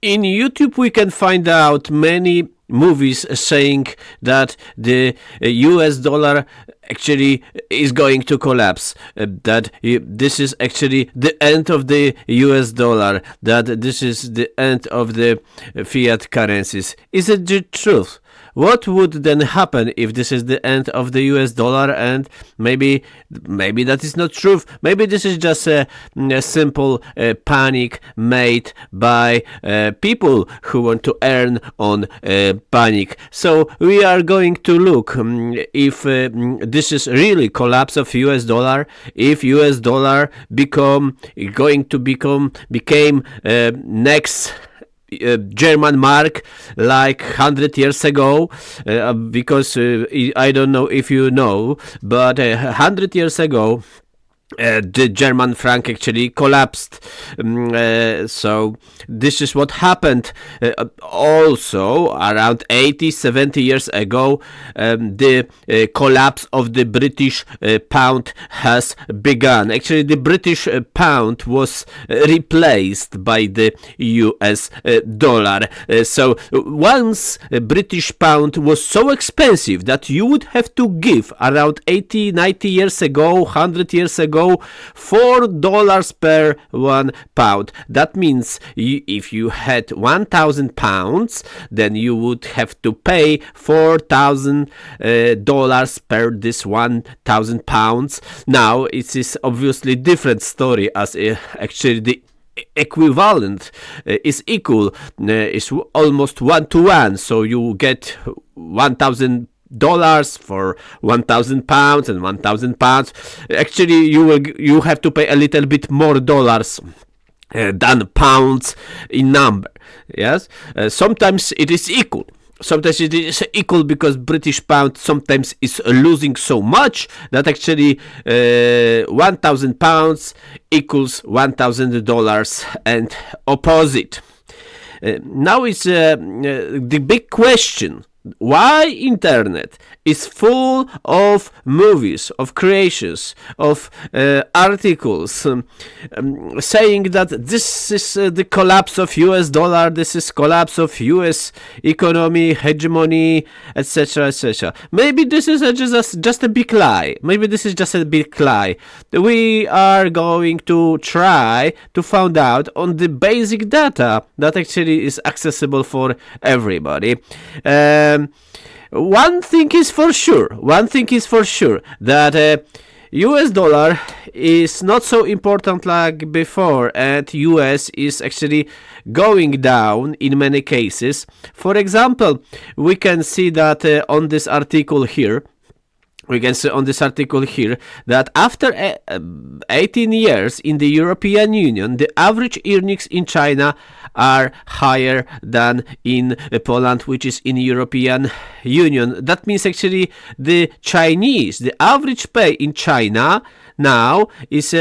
In YouTube, we can find out many movies saying that the US dollar actually is going to collapse, that this is actually the end of the US dollar, that this is the end of the fiat currencies. Is it the truth? What would then happen if this is the end of the US dollar? And maybe that is not true. Maybe this is just a simple panic made by people who want to earn on panic. So we are going to look if this is really collapse of US dollar, if US dollar became next German mark like 100 years ago, because I don't know if you know, but 100 years ago the German franc actually collapsed. So this is what happened. Also, around 70 years ago, the collapse of the British pound has begun. Actually, the British pound was replaced by the US dollar. So once British pound was so expensive that you would have to give around 90 years ago, 100 years ago, $4 per £1. That means if you had £1,000, then you would have to pay $4,000 per this £1,000. Now it is obviously different story, as actually the equivalent is equal, is almost 1-to-1. So you get $1,000 for £1,000 and £1,000. Actually, you have to pay a little bit more dollars than pounds in number. Yes, sometimes it is equal. Sometimes it is equal because British pound sometimes is losing so much that actually £1,000 equals $1,000 and opposite. Now it's the big question. Why internet is full of movies, of creations, of articles saying that this is the collapse of US dollar, this is collapse of US economy, hegemony, etc., etc. Maybe this is just a big lie. Maybe this is just a big lie. We are going to try to find out on the basic data that actually is accessible for everybody. One thing is for sure that US dollar is not so important like before, and US is actually going down in many cases. For example, we can see that on this article here. That after 18 years in the European Union, the average earnings in China are higher than in Poland, which is in European Union. That means actually the average pay in China now is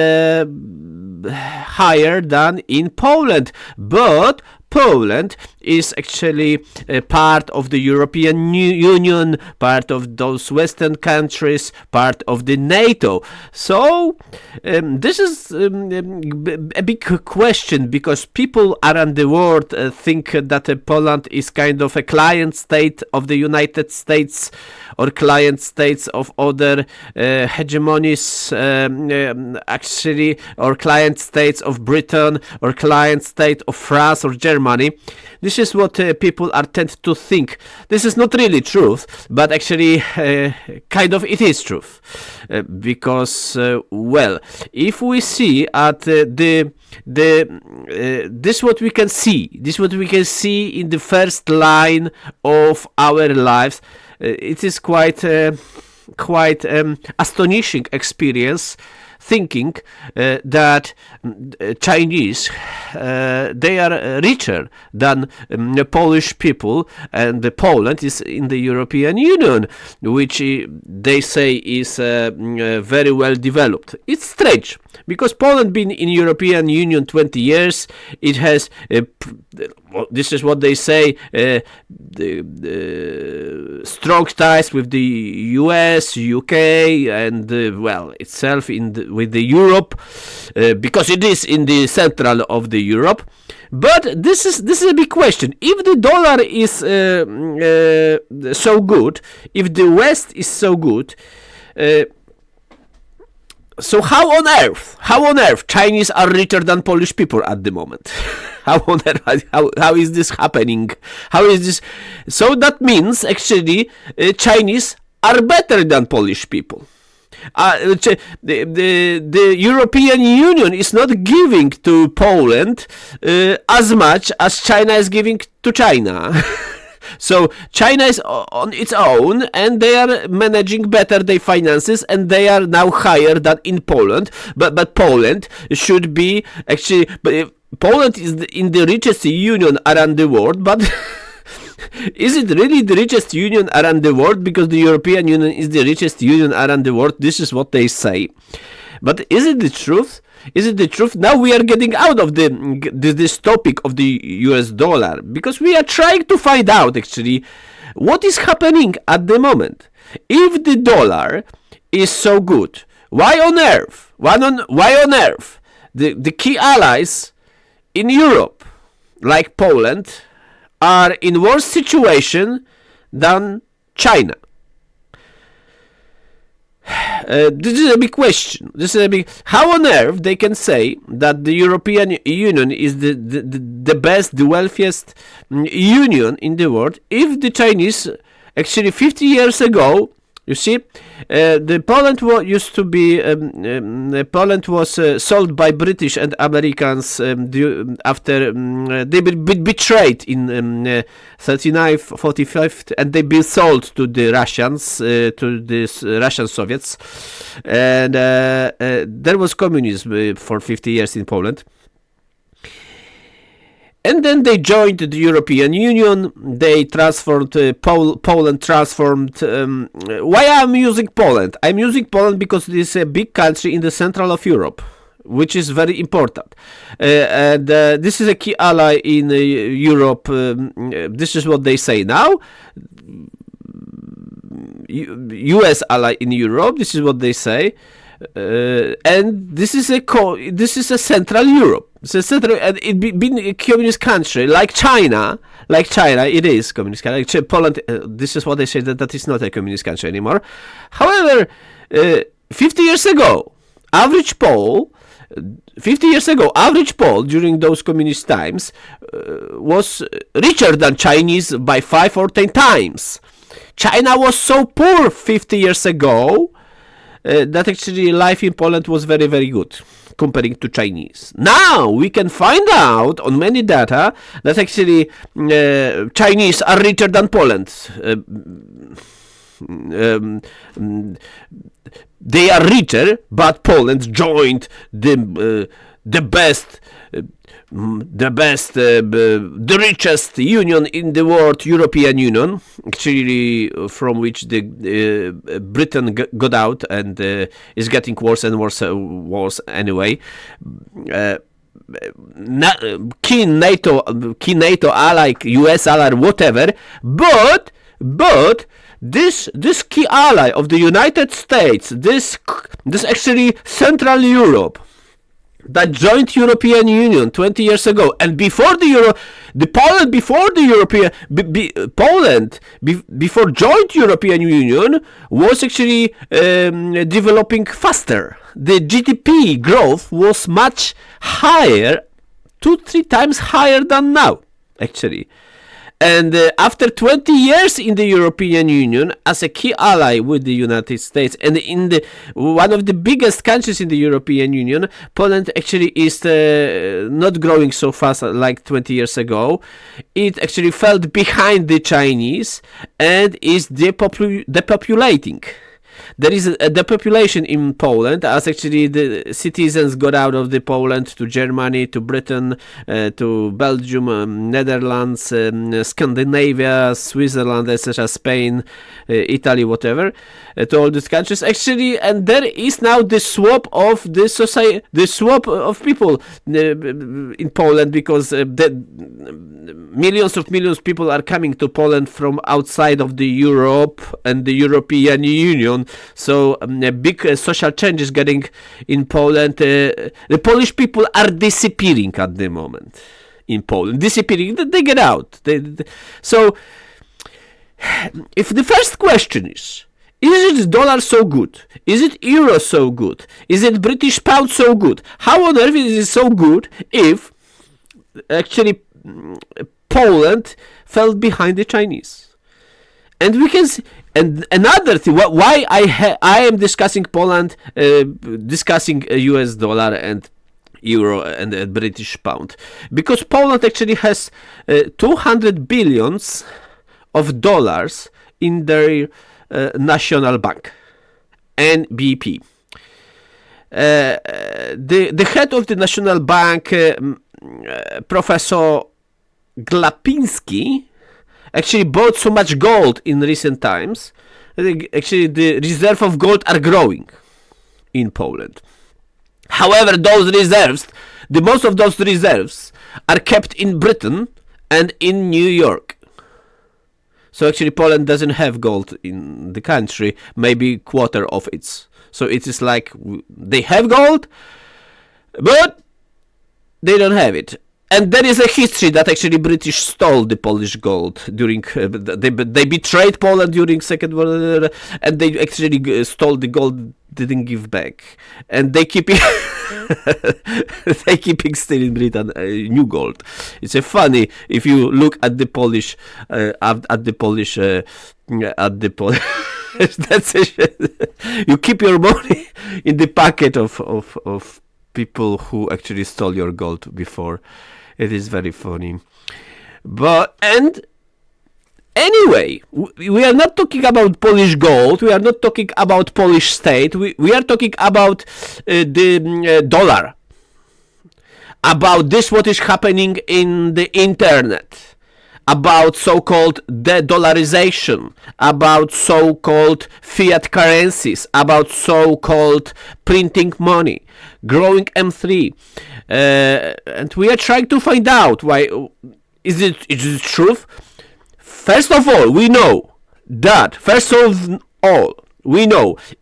higher than in Poland. But Poland is actually a part of the European Union, part of those Western countries, part of the NATO. So this is a big question, because people around the world think that Poland is kind of a client state of the United States or client states of other hegemonies, actually, or client states of Britain or client state of France or Germany. This is what people are tend to think. This is not really truth, but actually kind of it is truth, because if we see at this what we can see in the first line of our lives. It is quite astonishing experience, thinking that Chinese they are richer than Polish people, and Poland is in the European Union, which they say is very well developed. It's strange, because Poland been in European Union 20 years. It has this is what they say, strong ties with the US, UK, and itself with the Europe, because it is in the central of the Europe. But this is a big question. If the dollar is so good, if the West is so good, so how on earth Chinese are richer than Polish people at the moment? How is this happening? How is this? So that means actually Chinese are better than Polish people. The European Union is not giving to Poland as much as China is giving to China. So China is on its own, and they are managing better their finances, and they are now higher than in Poland. But Poland should be actually. But Poland is in the richest union around the world, but. Is it really the richest union around the world? Because the European Union is the richest union around the world. This is what they say. But is it the truth? Is it the truth? Now we are getting out of this topic of the US dollar, because we are trying to find out actually what is happening at the moment. If the dollar is so good, why on earth the key allies in Europe, like Poland, are in worse situation than China? This is a big question. How on earth they can say that the European Union is the best, the wealthiest union in the world, if the Chinese actually 50 years ago, you see, the Poland used to be Poland was sold by British and Americans after they betrayed in 39, 45, and they been sold to the Russians, to the Russian Soviets, and there was communism for 50 years in Poland. And then they joined the European Union. They transformed Poland. Transformed. Why I'm using Poland? I'm using Poland because it is a big country in the central of Europe, which is very important. And this is a key ally in Europe. This is what they say now. U.S. ally in Europe. This is what they say. And this is a Central Europe. It's a central, and it being a communist country like China, it is communist country. Poland, this is what they say that is not a communist country anymore. However, 50 years ago, average Pole during those communist times was richer than Chinese by 5 or 10 times. China was so poor 50 years ago that actually life in Poland was very, very good comparing to Chinese. Now we can find out on many data that actually Chinese are richer than Poland. They are richer, but Poland joined the richest union in the world, European Union, actually from which the Britain got out and is getting worse and worse anyway. Key NATO ally, US ally, whatever, but this key ally of the United States, this actually Central Europe, that joined European Union 20 years ago, and before Poland before joined European Union was actually developing faster. The GDP growth was much higher, 2-3 times higher than now, actually. And after 20 years in the European Union as a key ally with the United States, and in one of the biggest countries in the European Union, Poland actually is not growing so fast like 20 years ago. It actually fell behind the Chinese and is depopulating. There is a depopulation in Poland, as actually the citizens got out of the Poland to Germany, to Britain, to Belgium, Netherlands, Scandinavia, Switzerland, etc., Spain, Italy, whatever, to all these countries. Actually, and there is now the swap of the society, the swap of people in Poland, because millions of people are coming to Poland from outside of the Europe and the European Union. So a big social change is getting in Poland. The Polish people are disappearing at the moment. in Poland, disappearing. They get out. So, if the first question is it dollar so good? Is it euro so good? Is it British pound so good? How on earth is it so good if actually Poland fell behind the Chinese? And we can see, and another thing, why I am discussing Poland, discussing US dollar and euro and British pound, because Poland actually has 200 billions of dollars in their national bank, NBP. The head of the national bank, Professor Glapiński, actually bought so much gold in recent times. Actually, the reserve of gold are growing in Poland. However, those reserves, the most of those reserves are kept in Britain and in New York. So actually Poland doesn't have gold in the country, maybe quarter of its. So it is like they have gold, but they don't have it. And there is a history that actually British stole the Polish gold during they betrayed Poland during Second World War, and they actually stole the gold, didn't give back, and they keep they keeping still in Britain new gold. It's a funny if you look at the Polish that's it. You keep your money in the pocket of people who actually stole your gold before. It is very funny. But, and anyway, we are not talking about Polish gold. We are not talking about Polish state. We are talking about the dollar. About this, what is happening in the internet. About so-called de-dollarization. About so-called fiat currencies. About so-called printing money. Growing M3. And we are trying to find out why. Is it truth? First of all, we know that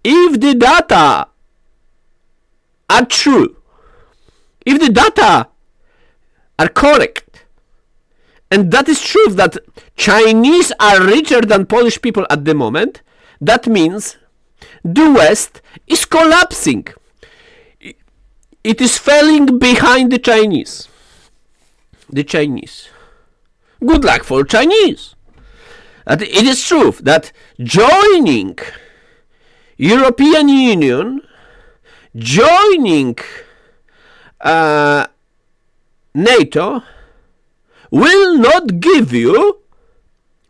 if the data are true, if the data are correct, and that is true that Chinese are richer than Polish people at the moment, that means the West is collapsing. It is falling behind the Chinese. The Chinese. Good luck for Chinese. It is true that joining European Union, joining NATO will not give you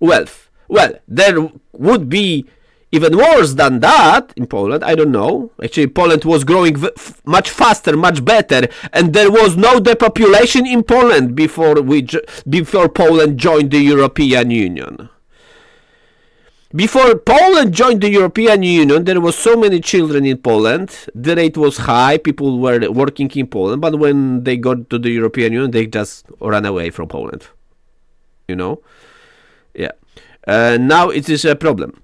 wealth. Well, there would be even worse than that in Poland. I don't know. Actually, Poland was growing much faster, much better, and there was no depopulation in Poland before Poland joined the European Union. Before Poland joined the European Union, there was so many children in Poland. The rate was high. People were working in Poland, but when they got to the European Union, they just ran away from Poland. You know? Yeah. Now it is a problem.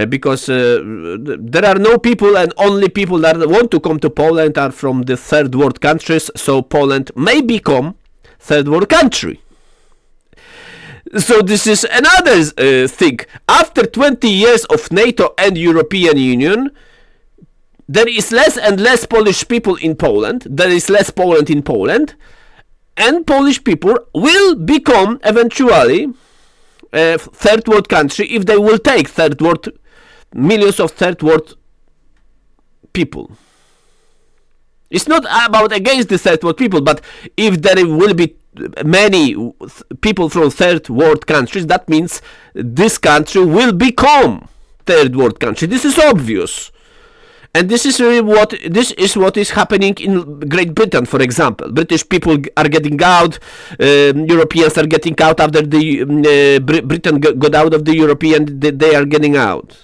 Because there are no people, and only people that want to come to Poland are from the third world countries, so Poland may become third world country. So this is another thing. After 20 years of NATO and European Union, there is less and less Polish people in Poland, there is less Poland in Poland, and Polish people will become eventually a third world country if they will take millions of third world people. It's not about against the third world people, but if there will be many people from third world countries, that means this country will become third world country. This is obvious. And this is really what is happening in Great Britain, for example. British people are getting out. Europeans are getting out after the Britain got out of the European. They are getting out.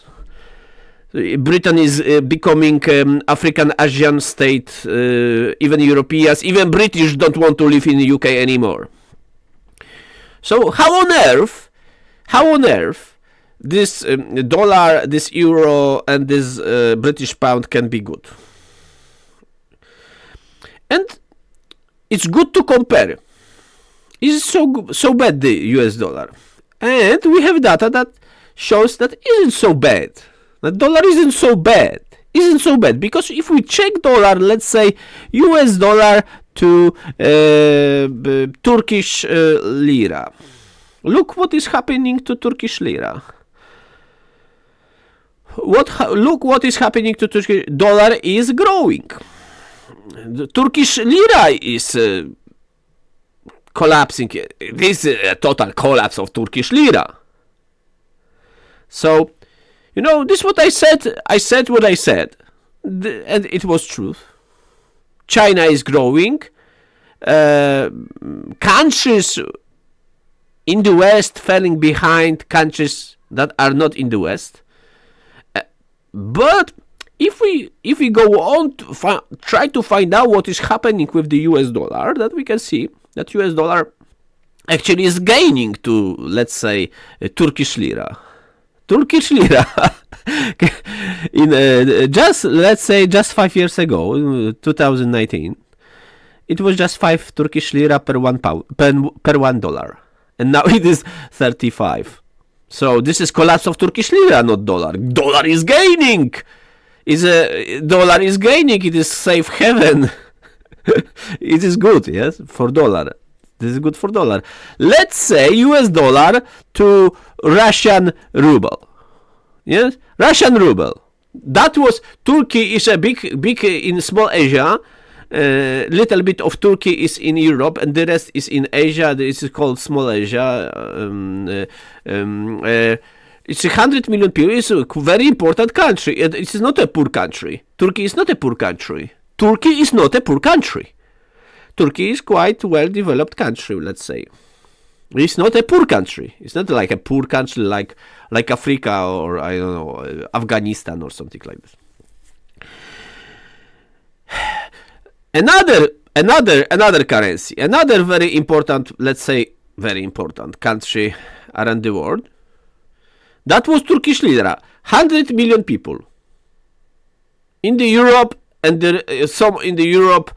Britain is becoming African Asian state. Even Europeans, even British don't want to live in the UK anymore. So how on earth this dollar, this euro, and this British pound can be good? And it's good to compare. Is so bad, the US dollar? And we have data that shows that isn't so bad. The dollar isn't so bad. Isn't so bad, because if we check dollar, let's say US dollar to Turkish lira. Look what is happening to Turkish lira. Look what is happening to Turkish dollar is growing. The Turkish lira is collapsing. This is a total collapse of Turkish lira. So, this is what I said. I said what I said. And it was true. China is growing. Countries in the West falling behind countries that are not in the West. But if we go on to try to find out what is happening with the US dollar, that we can see that US dollar actually is gaining to, let's say, Turkish lira. Turkish lira in let's say 5 years ago, 2019, it was just 5 Turkish lira per $1, and now it is 35. So this is collapse of Turkish lira, not dollar. Dollar is gaining. Dollar is gaining. It is safe haven. It is good, yes, for dollar. This is good for dollar. Let's say US dollar to Russian ruble. Yes, Russian ruble. That was Turkey is a big in small Asia. Little bit of Turkey is in Europe, and the rest is in Asia. This is called small Asia. It's 100 million people. It's a very important country. It is not a poor country. Turkey is not a poor country. Turkey is not a poor country. Turkey is quite well-developed country, let's say. It's not a poor country. It's not like a poor country like Africa or, I don't know, Afghanistan or something like this. Another currency, another very important, let's say, very important country around the world. That was Turkish lira. 100 million people. In the Europe, and some in the Europe,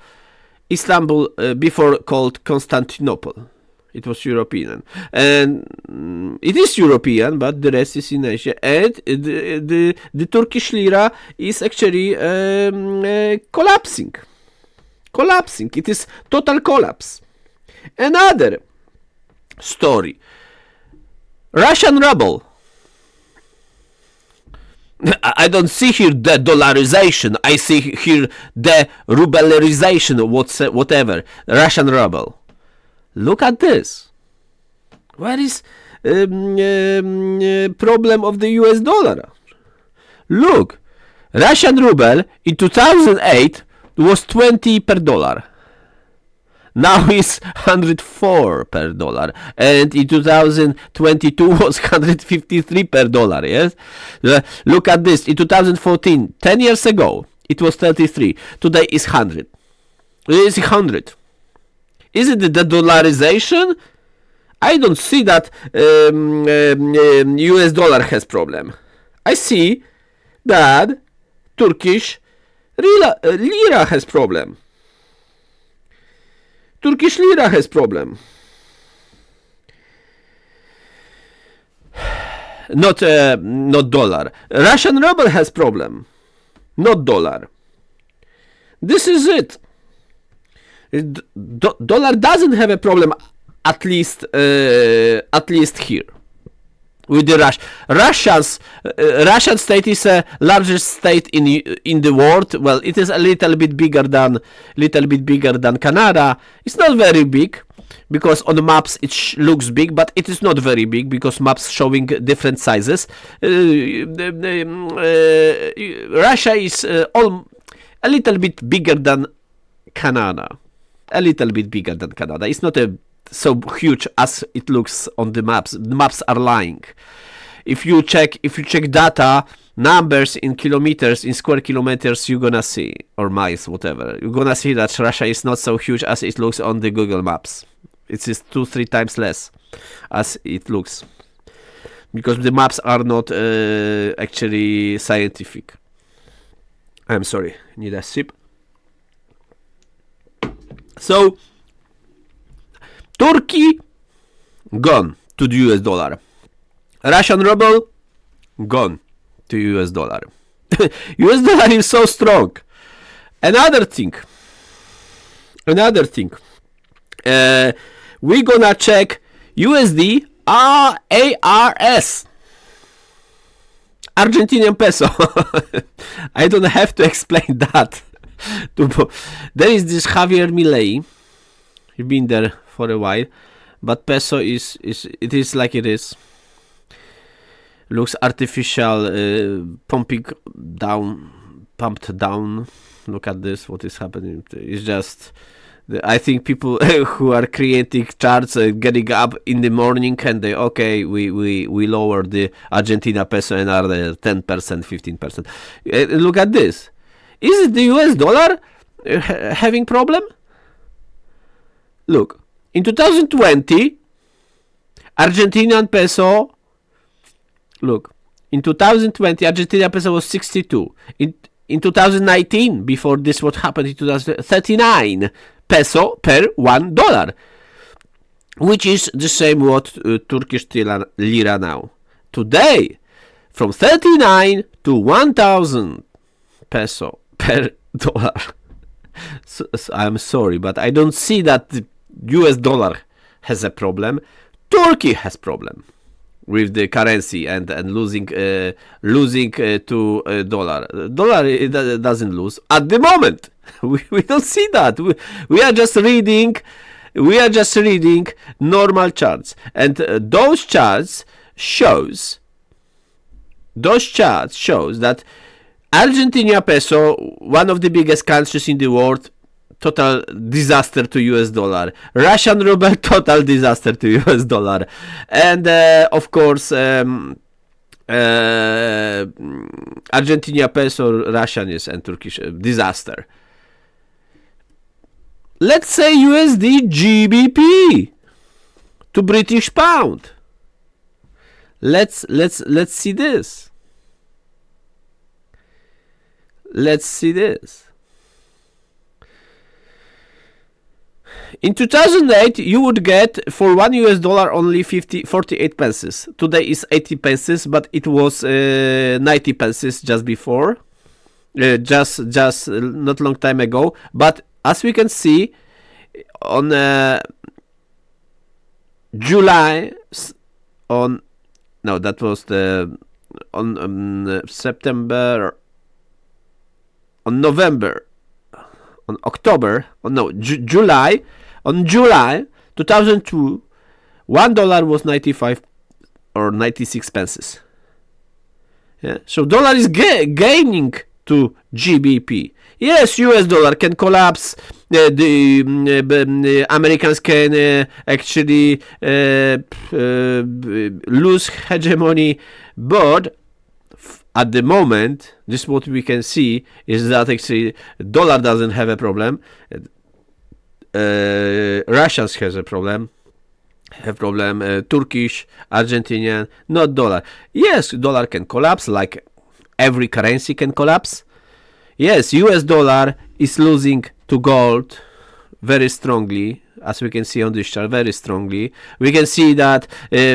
Istanbul, before called Constantinople. It was European. And it is European, but the rest is in Asia. And the Turkish lira is actually collapsing. Collapsing. It is total collapse. Another story. Russian ruble. I don't see here the dollarization. I see here the rublerization, whatever. Russian ruble. Look at this. Where is problem of the US dollar? Look, Russian ruble in 2008 was 20 per dollar. Now it's 104 per dollar, and in 2022 was 153 per dollar. Yes, look at this. In 2014, 10 years ago, it was 33. Today is 100. It is 100. Is it the dollarization? I don't see that US dollar has problem. I see that Turkish lira has problem. Turkish lira has problem. Not dollar. Russian ruble has problem. Not dollar. This is it. Dollar doesn't have a problem, at least here. With the Russian state is the largest state in the world. Well, it is a little bit bigger than Canada. It's not very big, because on the maps it looks big, but it is not very big because maps showing different sizes. Russia is a little bit bigger than Canada. A little bit bigger than Canada. It's not so huge as it looks on the maps. The maps are lying. If you check data, numbers in kilometers, in square kilometers, you're gonna see, or miles, whatever, you're gonna see that Russia is not so huge as it looks on the Google Maps. It is 2-3 times less as it looks, because the maps are not actually scientific. I'm sorry, need a sip. So Turkey, gone to the US dollar. Russian ruble, gone to US dollar. US dollar is so strong. Another thing. We're gonna check USD ARS. Argentinian peso. I don't have to explain that. There is this Javier Milei. He's been there for a while, but peso is like it is. Looks artificial, pumped down. Look at this. What is happening? It's just. I think people who are creating charts getting up in the morning and we lower the Argentina peso another 10%, 15%. Look at this. Is it the US dollar having problem? Look, in 2020, Argentinian peso. Look, in 2020, Argentina peso was 62. In 2019, before this, what happened in 2039 peso per $1, which is the same what Turkish lira now. Today, from 39 to 1,000 peso per dollar. So I'm sorry, but I don't see that the US dollar has a problem. Turkey has problem with the currency and losing to dollar. Dollar doesn't lose at the moment. We don't see that. We are just reading normal charts, and those charts shows that Argentina peso, one of the biggest countries in the world, total disaster to US dollar. Russian ruble, total disaster to US dollar. And of course, Argentina peso, Russian and Turkish disaster. Let's say USD GBP to British pound. Let's see this. Let's see this. In 2008, you would get for $1 US only 48 pences. Today is 80 pences, but it was 90 pences just before, just not long time ago. But as we can see, on July, that was on September, on November, on October, July. On July 2002, $1 was 95 or 96 pences. Yeah? So dollar is gaining to GBP. Yes, US dollar can collapse. The Americans can actually lose hegemony, but at the moment, this is what we can see is that actually dollar doesn't have a problem. Russians has a problem. Turkish, Argentinian, not dollar. Yes, dollar can collapse like every currency can collapse. Yes, US dollar is losing to gold very strongly, as we can see on this chart, very strongly. We can see that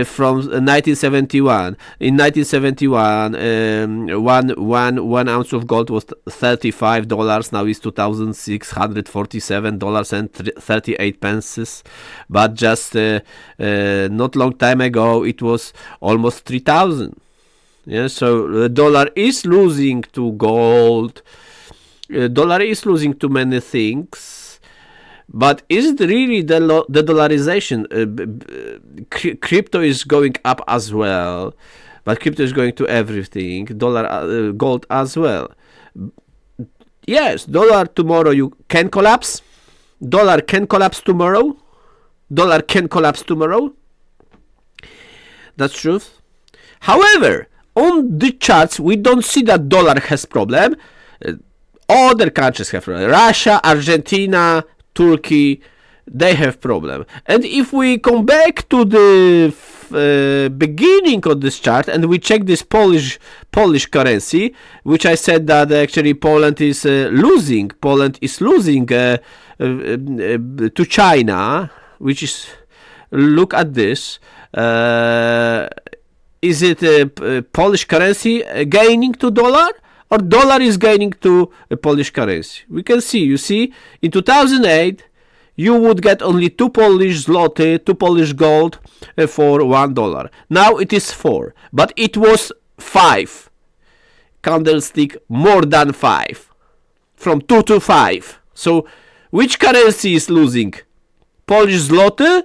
from 1971. In 1971, one ounce of gold was $35. Now it's $2,647.38. But just not long time ago, it was almost 3,000. Yeah, so the dollar is losing to gold. Dollar is losing to many things. But is it really the dollarization? Crypto is going up as well, but crypto is going to everything. Gold as well. Yes, dollar tomorrow you can collapse. Dollar can collapse tomorrow. Dollar can collapse tomorrow. That's truth. However, on the charts we don't see that dollar has problem. Other countries have problem. Russia, Argentina, Turkey, they have problem. And if we come back to the beginning of this chart and we check this Polish currency, which I said that actually Poland is losing to China, which is look at this. Is it Polish currency gaining to dollar, or dollar is gaining to Polish currency? We can see, you see, in 2008, you would get only 2 Polish zloty, 2 Polish gold for $1. Now it is 4, but it was 5. Candlestick more than 5. From 2 to 5. So which currency is losing? Polish zloty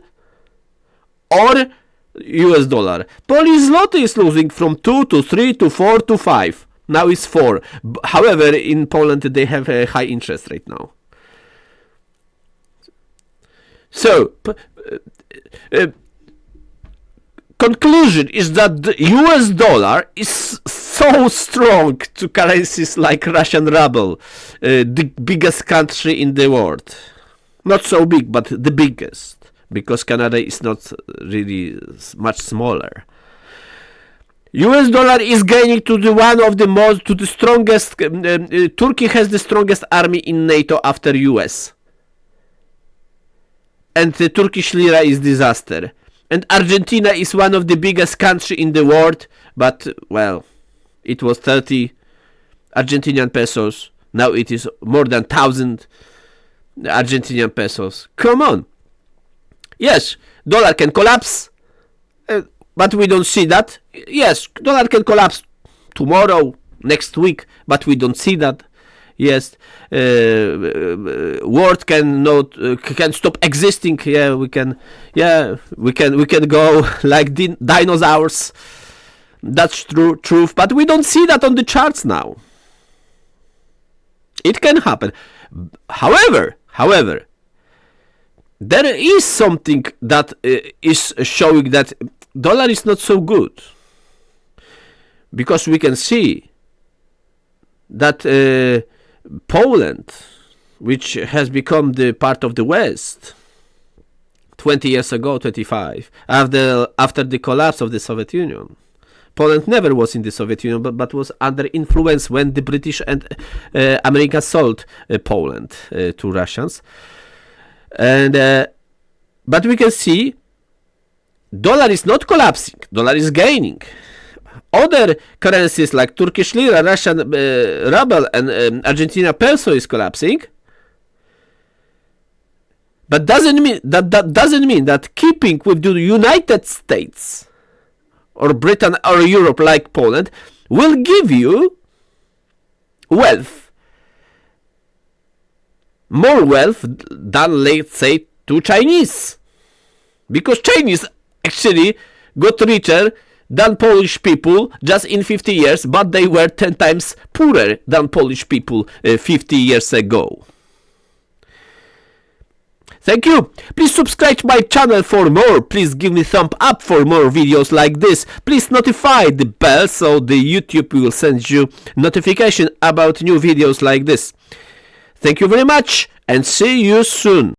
or US dollar? Polish zloty is losing from 2 to 3 to 4 to 5. Now it's 4. However, in Poland they have a high interest rate now. So, conclusion is that the US dollar is so strong to currencies like Russian ruble, the biggest country in the world. Not so big, but the biggest, because Canada is not really much smaller. US dollar is gaining to the strongest. Turkey has the strongest army in NATO after US. And the Turkish lira is disaster. And Argentina is one of the biggest country in the world, but, well, it was 30 Argentinian pesos. Now it is more than 1,000 Argentinian pesos. Come on. Yes, dollar can collapse, but we don't see that. Yes, dollar can collapse tomorrow, next week, but we don't see that. Yes, world can stop existing. Yeah, we can go like dinosaurs. That's truth, but we don't see that on the charts now. It can happen. However, there is something that is showing that dollar is not so good, because we can see that Poland, which has become the part of the West 20 years ago, 25, after the collapse of the Soviet Union. Poland never was in the Soviet Union, but was under influence when the British and America sold Poland to Russians. And but we can see dollar is not collapsing, dollar is gaining. Other currencies like Turkish lira, Russian ruble, and Argentina peso is collapsing. But doesn't mean that keeping with the United States or Britain or Europe like Poland will give you wealth. More wealth than, let's say, to Chinese. Because Chinese actually got richer than Polish people just in 50 years, but they were 10 times poorer than Polish people 50 years ago. Thank you. Please subscribe to my channel for more. Please give me thumb up for more videos like this. Please notify the bell so the YouTube will send you notification about new videos like this. Thank you very much and see you soon.